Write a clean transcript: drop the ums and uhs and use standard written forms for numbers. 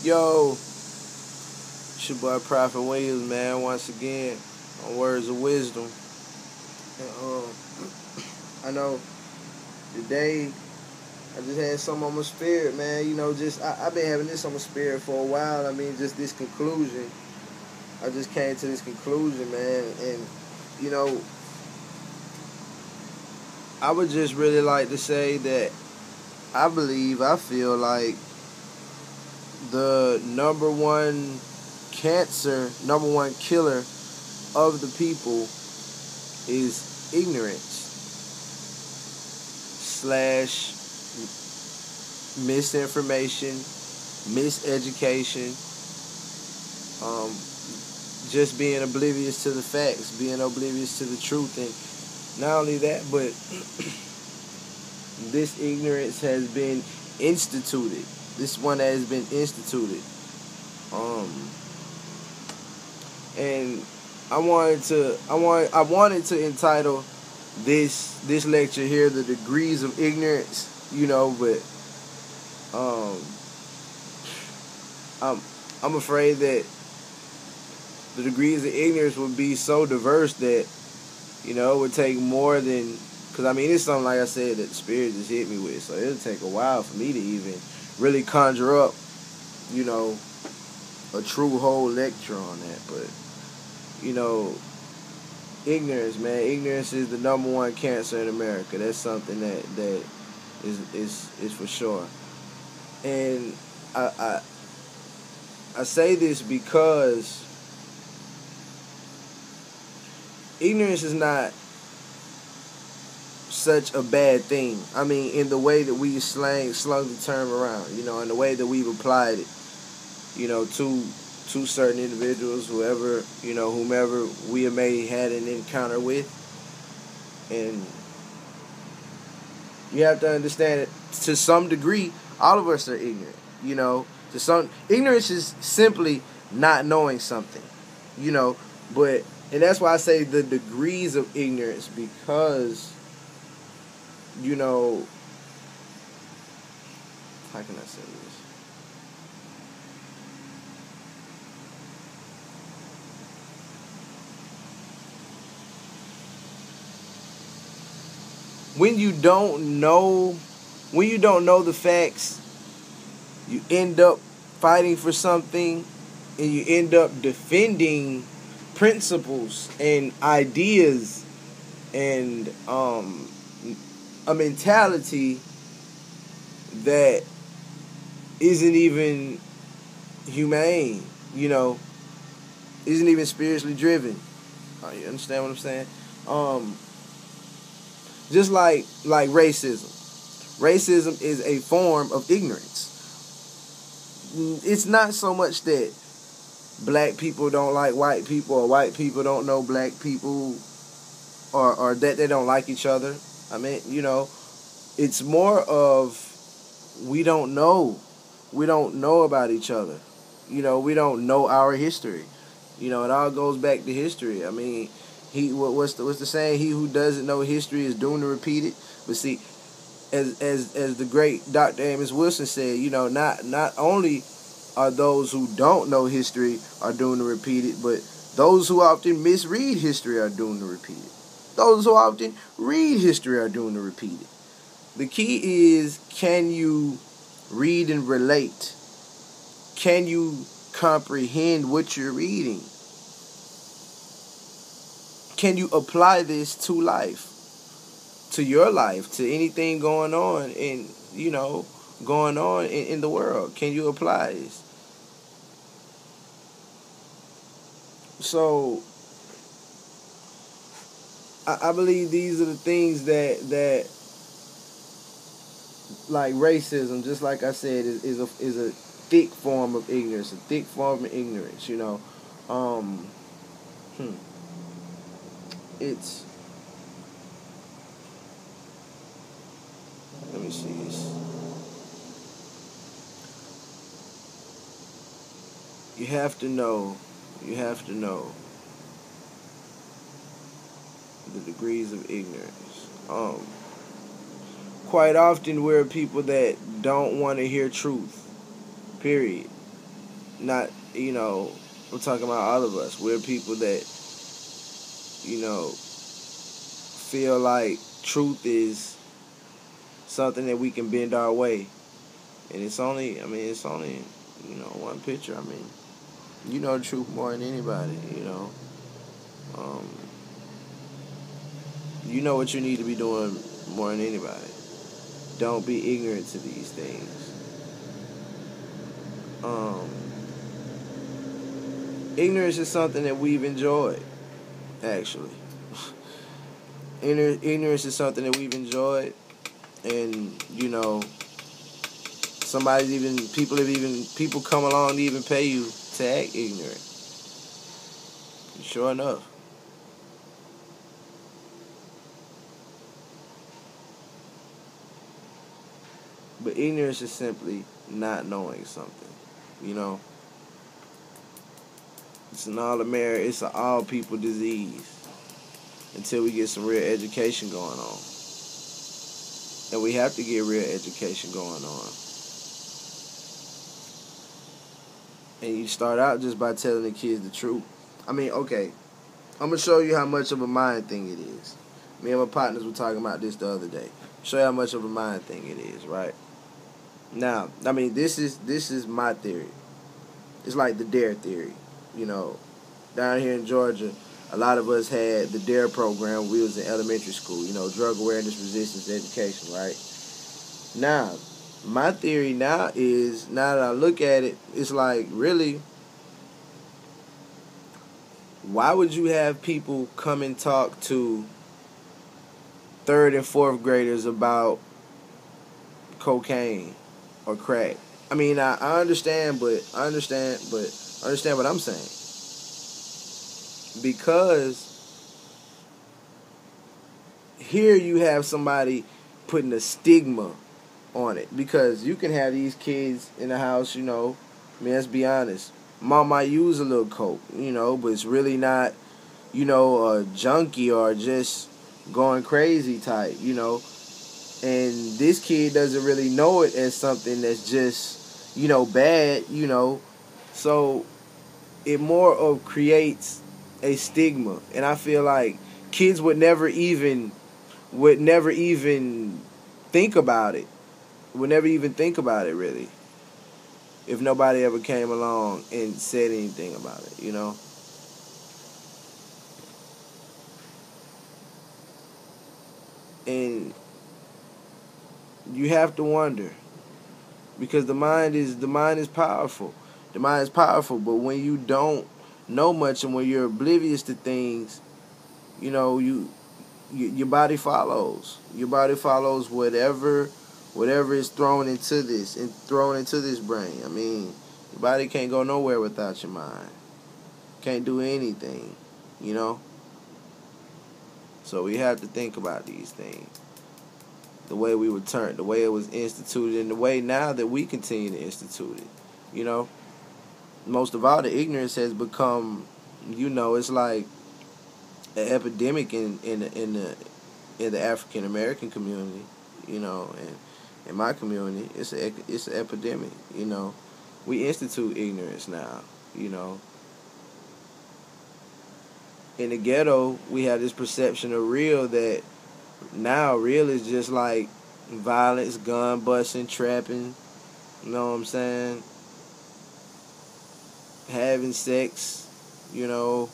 Yo, it's your boy Prophet Williams, man. Once again, on Words of Wisdom. And, I know today I just had something on my spirit, man. I've been having this on my spirit for a while. Just this conclusion. I just came to this conclusion, man. And, I would just really like to say that I feel like the number one killer of the people is ignorance slash misinformation, miseducation, just being oblivious to the facts, being oblivious to the truth. And not only that, but this ignorance has been instituted. This one that has been instituted. And I wanted to entitle this lecture here "The Degrees of Ignorance," but I'm afraid that the degrees of ignorance would be so diverse that it would take more than, because it's something, like I said, that the Spirit just hit me with, so it'll take a while for me to even really conjure up a true whole lecture on that. But ignorance, man. Ignorance is the number one cancer in America. That's something that is for sure. And I say this because ignorance is not such a bad thing. In the way that we slung the term around, in the way that we've applied it, to certain individuals, whomever we may had an encounter with. And you have to understand that to some degree, all of us are ignorant. Ignorance is simply not knowing something. And that's why I say the degrees of ignorance, because how can I say this? When you don't know the facts, you end up fighting for something, and you end up defending principles and ideas and a mentality that isn't even humane, isn't even spiritually driven. You understand what I'm saying? Just like racism. Racism is a form of ignorance. It's not so much that black people don't like white people, or white people don't know black people, or that they don't like each other. It's more of we don't know. We don't know about each other. We don't know our history. It all goes back to history. What's the saying? He who doesn't know history is doomed to repeat it. But see, as the great Dr. Amos Wilson said, not only are those who don't know history are doomed to repeat it, but those who often misread history are doomed to repeat it. Those who often read history are doomed to repeat it. The key is, can you read and relate? Can you comprehend what you're reading? Can you apply this to life? To your life, to anything going on in the world? Can you apply this? So I believe these are the things that like racism, just like I said, is a thick form of ignorance, a thick form of ignorance. It's, let me see this. You have to know the degrees of ignorance. Quite often we're people that don't want to hear truth. Period. not, I'm talking about all of us. We're people that, feel like truth is something that we can bend our way. And it's only, one picture. You know the truth more than anybody, Um, you know what you need to be doing more than anybody. Don't be ignorant to these things. Ignorance is something that we've enjoyed, actually. Ignorance is something that we've enjoyed, and people come along to even pay you to act ignorant. Sure enough. But ignorance is simply not knowing something. It's it's an all people disease until we get some real education going on. And we have to get real education going on. And you start out just by telling the kids the truth. Okay, I'm going to show you how much of a mind thing it is. Me and my partners were talking about this the other day. Show you how much of a mind thing it is, right? Now, this is my theory. It's like the DARE theory. Down here in Georgia, a lot of us had the DARE program when we was in elementary school, drug awareness, resistance, education, right? Now, my theory now is, now that I look at it, it's like, really, why would you have people come and talk to 3rd and 4th graders about cocaine or crack? I understand what I'm saying. Because here you have somebody putting a stigma on it. Because you can have these kids in the house, let's be honest. Mom might use a little coke, but it's really not, a junkie or just going crazy type, And this kid doesn't really know it as something that's just, bad, So it more of creates a stigma. And I feel like kids would never even think about it. Would never even think about it, really, if nobody ever came along and said anything about it, And you have to wonder, because the mind is powerful. The mind is powerful, but when you don't know much and when you're oblivious to things, your body follows. Your body follows whatever is thrown into this brain. Your body can't go nowhere without your mind. Can't do anything, So we have to think about these things. The way we were turned, the way it was instituted, and the way now that we continue to institute it. Most of all, the ignorance has become, it's like an epidemic in the African American community, and in my community, it's an epidemic. We institute ignorance now. In the ghetto, we have this perception of real that now real is just like violence, gun busting, trapping. You know what I'm saying? Having sex. You know.